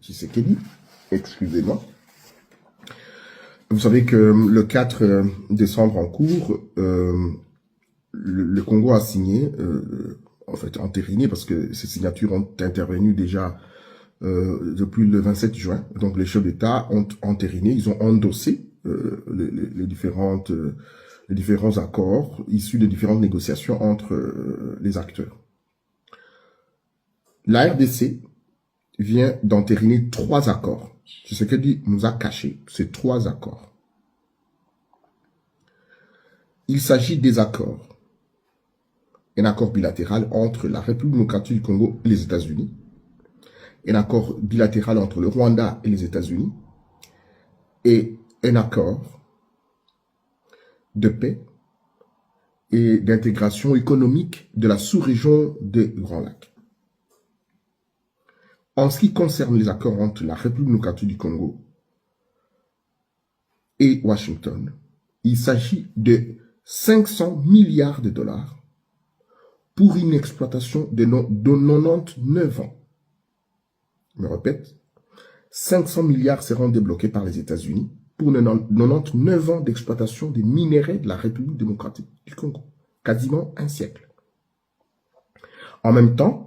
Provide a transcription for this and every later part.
Tshisekedi, excusez-moi. Vous savez que le 4 décembre en cours, le Congo a signé, en fait entériné, parce que ces signatures ont intervenu déjà depuis le 27 juin. Donc les chefs d'État ont entériné, ils ont endossé les différents accords issus de différentes négociations entre les acteurs. La RDC vient d'entériner 3 accords. C'est ce que nous a caché, ces 3 accords. Il s'agit des accords. Un accord bilatéral entre la République démocratique du Congo et les États-Unis. Un accord bilatéral entre le Rwanda et les États-Unis. Et un accord de paix et d'intégration économique de la sous-région des Grands Lacs. En ce qui concerne les accords entre la République démocratique du Congo et Washington, il s'agit de 500 milliards de dollars pour une exploitation de 99 ans. Je me répète, 500 milliards seront débloqués par les États-Unis pour 99 ans d'exploitation des minerais de la République démocratique du Congo. Quasiment un siècle. En même temps,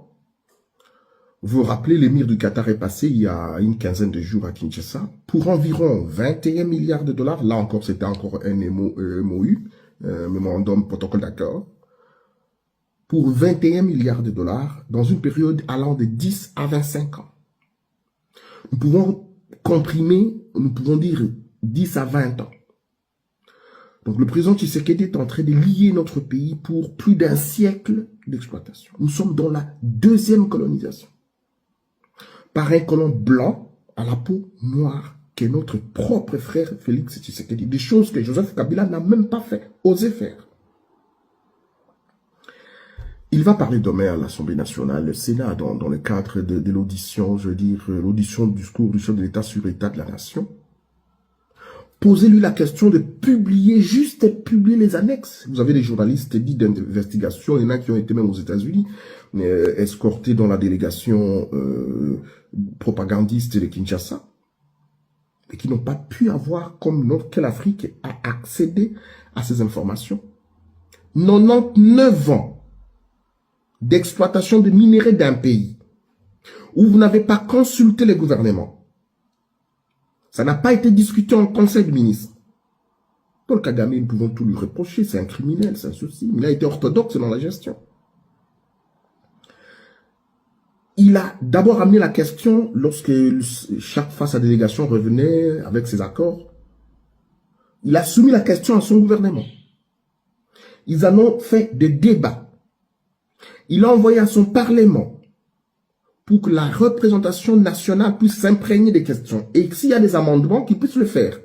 vous vous rappelez, l'émir du Qatar est passé il y a une quinzaine de jours à Kinshasa pour environ 21 milliards de dollars. Là encore, c'était encore un MOU, Memorandum Protocole d'accord. Pour 21 milliards de dollars dans une période allant de 10 à 25 ans. Nous pouvons comprimer, nous pouvons dire 10 à 20 ans. Donc le président Tshisekedi est en train de lier notre pays pour plus d'un siècle d'exploitation. Nous sommes dans la 2e colonisation. Par un colon blanc à la peau noire, qui est notre propre frère Félix Tshisekedi. Des choses que Joseph Kabila n'a même pas osé faire. Il va parler demain à l'Assemblée nationale, le Sénat, dans le cadre de l'audition, je veux dire, l'audition du discours du chef de l'État sur l'état de la nation. Posez-lui la question de publier, juste publier les annexes. Vous avez des journalistes dits d'investigation, il y en a qui ont été même aux États-Unis, escortés dans la délégation propagandiste de Kinshasa, et qui n'ont pas pu avoir, comme quelle Afrique, à accéder à ces informations. 99 ans d'exploitation de minerais d'un pays, où vous n'avez pas consulté les gouvernements. Ça n'a pas été discuté en conseil de ministres. Paul Kagame, nous pouvons tout lui reprocher, c'est un criminel, c'est un souci. Il a été orthodoxe dans la gestion. Il a d'abord amené la question, lorsque chaque fois sa délégation revenait avec ses accords, il a soumis la question à son gouvernement. Ils en ont fait des débats. Il a envoyé à son parlement pour que la représentation nationale puisse s'imprégner des questions. Et s'il y a des amendements, qu'il puisse le faire.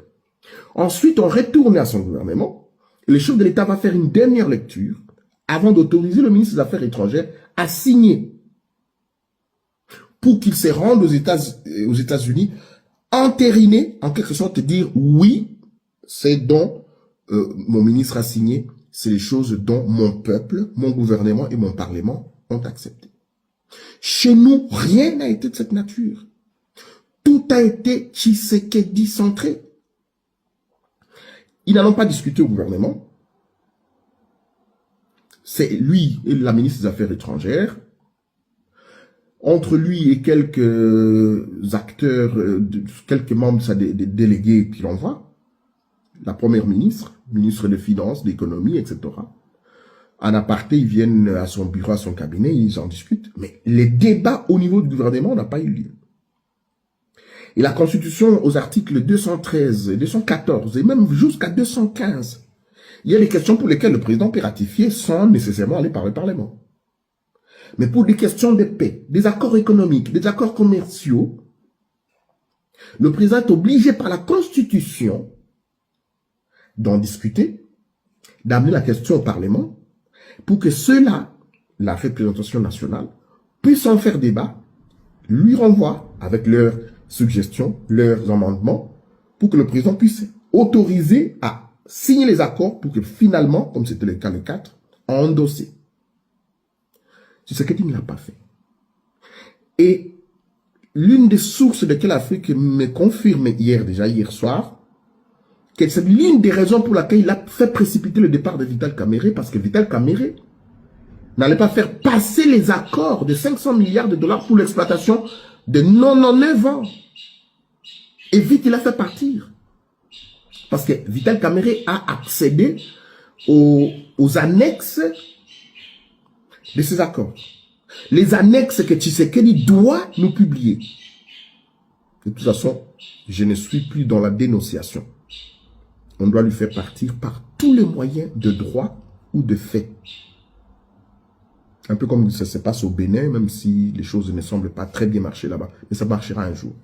Ensuite, on retourne à son gouvernement. Et le chef de l'État va faire une dernière lecture avant d'autoriser le ministre des Affaires étrangères à signer pour qu'il se rende aux États-Unis, entériner, en quelque sorte, dire oui, c'est dont mon ministre a signé, c'est les choses dont mon peuple, mon gouvernement et mon parlement ont accepté. Chez nous, rien n'a été de cette nature. Tout a été Tshisekedi centré. Ils n'en ont pas discuté au gouvernement. C'est lui et la ministre des Affaires étrangères. Entre lui et quelques acteurs, quelques membres de sa délégués qu'il envoie, la première ministre, ministre des Finances, d'économie, etc. En aparté, ils viennent à son bureau, à son cabinet, ils en discutent. Mais les débats au niveau du gouvernement n'ont pas eu lieu. Et la Constitution, aux articles 213, 214 et même jusqu'à 215, il y a des questions pour lesquelles le président peut ratifier sans nécessairement aller par le Parlement. Mais pour des questions de paix, des accords économiques, des accords commerciaux, le président est obligé par la Constitution d'en discuter, d'amener la question au Parlement, pour que ceux-là, la représentation nationale, puissent en faire débat, lui renvoient avec leurs suggestions, leurs amendements, pour que le président puisse autoriser à signer les accords pour que finalement, comme c'était le cas le 4, endosser. C'est ce qu'il ne l'a pas fait. Et l'une des sources de Quelle Afrique me confirme hier soir, que c'est l'une des raisons pour laquelle il a fait précipiter le départ de Vital Kamerhe, parce que Vital Kamerhe n'allait pas faire passer les accords de 500 milliards de dollars pour l'exploitation de 99 ans. Et vite, il a fait partir. Parce que Vital Kamerhe a accédé aux annexes de ces accords. Les annexes que Tshisekedi doit nous publier. De toute façon, je ne suis plus dans la dénonciation. On doit lui faire partir par tous les moyens de droit ou de fait. Un peu comme ça se passe au Bénin, même si les choses ne semblent pas très bien marcher là-bas. Mais ça marchera un jour.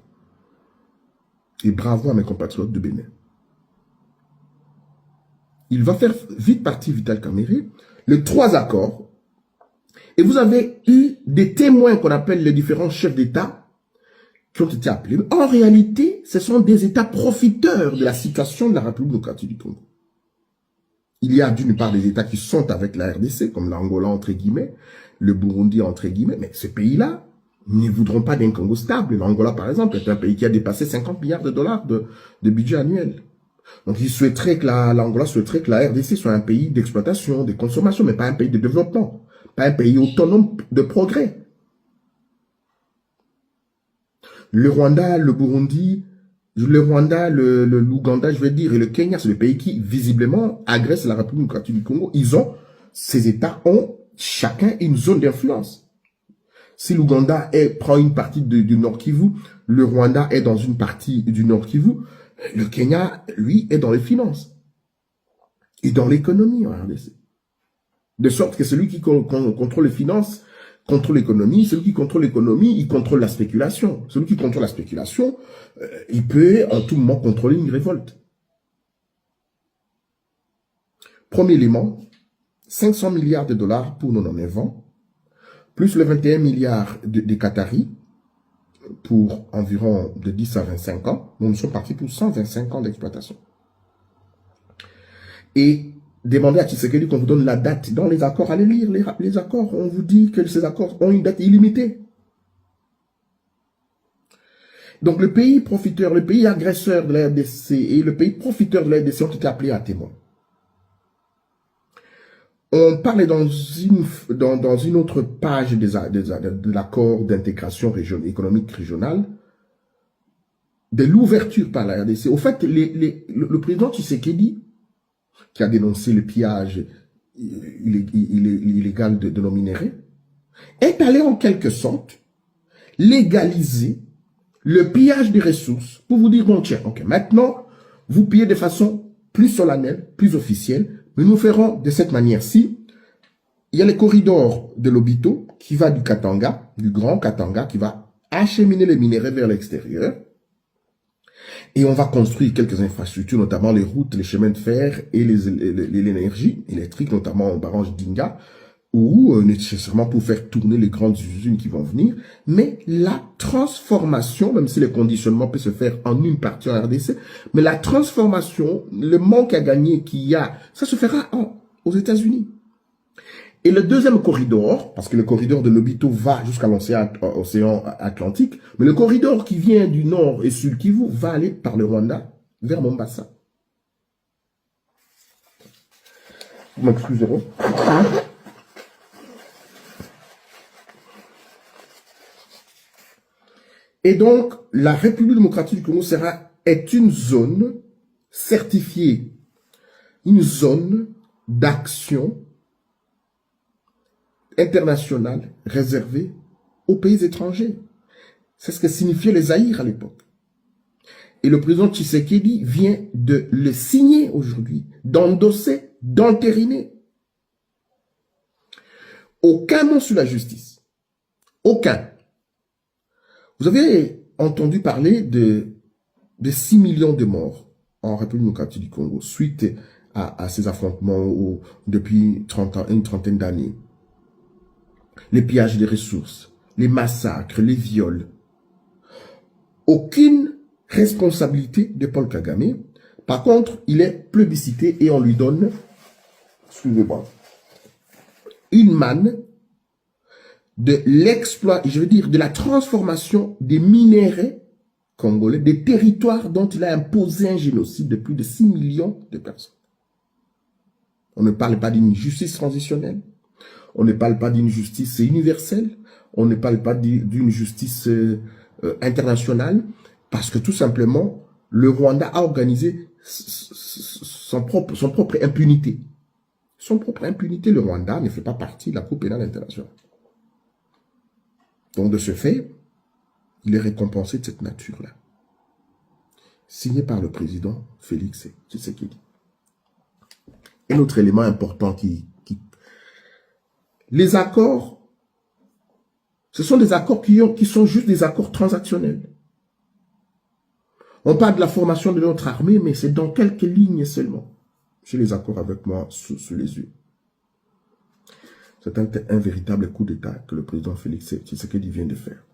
Et bravo à mes compatriotes de Bénin. Il va faire vite partir Vital Kamerhe. Les 3 accords. Et vous avez eu des témoins qu'on appelle les différents chefs d'État qui ont été appelés. En réalité, ce sont des États profiteurs de la situation de la République démocratique du Congo. Il y a d'une part des États qui sont avec la RDC, comme l'Angola entre guillemets, le Burundi entre guillemets, mais ces pays-là ne voudront pas d'un Congo stable. L'Angola, par exemple, est un pays qui a dépassé 50 milliards de dollars de budget annuel. Donc, ils souhaiteraient que l'Angola souhaiterait que la RDC soit un pays d'exploitation, de consommation, mais pas un pays de développement, pas un pays autonome de progrès. Le Rwanda, le Burundi, l'Ouganda, je vais dire, et le Kenya, c'est le pays qui, visiblement, agresse la République démocratique du Congo. Ces États ont chacun une zone d'influence. Si l'Ouganda prend une partie du Nord Kivu, le Rwanda est dans une partie du Nord Kivu, le Kenya, lui, est dans les finances. Et dans l'économie en RDC. De sorte que celui qui contrôle les finances contrôle l'économie. Celui qui contrôle l'économie, il contrôle la spéculation. Celui qui contrôle la spéculation, il peut en tout moment contrôler une révolte. Premier élément, 500 milliards de dollars pour 99 ans, plus les 21 milliards des Qataris pour environ de 10 à 25 ans. Donc nous sommes partis pour 125 ans d'exploitation. Et demandez à Tshisekedi qu'on vous donne la date. Dans les accords, allez lire les accords. On vous dit que ces accords ont une date illimitée. Donc le pays profiteur, le pays agresseur de la RDC et le pays profiteur de la RDC ont été appelés à témoin. On parlait dans une autre page de l'accord d'intégration économique régionale de l'ouverture par la RDC. Au fait, le président Tshisekedi, qui a dénoncé le pillage illégal de nos minéraux, est allé en quelque sorte légaliser le pillage des ressources pour vous dire, bon tiens, ok, maintenant, vous pillez de façon plus solennelle, plus officielle, mais nous ferons de cette manière-ci. Il y a le corridor de Lobito qui va du Katanga, du Grand Katanga, qui va acheminer les minéraux vers l'extérieur. Et on va construire quelques infrastructures, notamment les routes, les chemins de fer et l'énergie électrique, notamment au barrage d'Inga, ou nécessairement pour faire tourner les grandes usines qui vont venir. Mais la transformation, même si le conditionnement peut se faire en une partie en RDC, mais la transformation, le manque à gagner qu'il y a, ça se fera aux États-Unis. Et le deuxième corridor, parce que le corridor de Lobito va jusqu'à l'océan Atlantique, mais le corridor qui vient du nord et sud Kivu va aller par le Rwanda vers Mombasa. Vous m'excuserez. Et donc, la République démocratique du Congo est une zone certifiée, une zone d'action internationale réservée aux pays étrangers. C'est ce que signifiait les Zaïre à l'époque. Et le président Tshisekedi vient de le signer aujourd'hui, d'endosser, d'entériner. Aucun mot sur la justice. Aucun. Vous avez entendu parler de 6 millions de morts en République démocratique du Congo suite à ces affrontements depuis une trentaine d'années. Les pillages des ressources, les massacres, les viols. Aucune responsabilité de Paul Kagame. Par contre, il est plébiscité et on lui donne, excusez-moi, une manne de l'exploit, je veux dire, de la transformation des minéraux congolais, des territoires dont il a imposé un génocide de plus de 6 millions de personnes. On ne parle pas d'une justice transitionnelle, on ne parle pas d'une justice universelle, on ne parle pas d'une justice internationale, parce que tout simplement, le Rwanda a organisé son propre impunité. Son propre impunité, le Rwanda ne fait pas partie de la Cour pénale internationale. Donc, de ce fait, il est récompensé de cette nature-là. Signé par le président Félix Tshisekedi. Un autre élément important les accords, ce sont des accords qui sont juste des accords transactionnels. On parle de la formation de notre armée, mais c'est dans quelques lignes seulement. J'ai les accords avec moi sous les yeux. C'est un véritable coup d'État que le président Félix Tshisekedi vient de faire.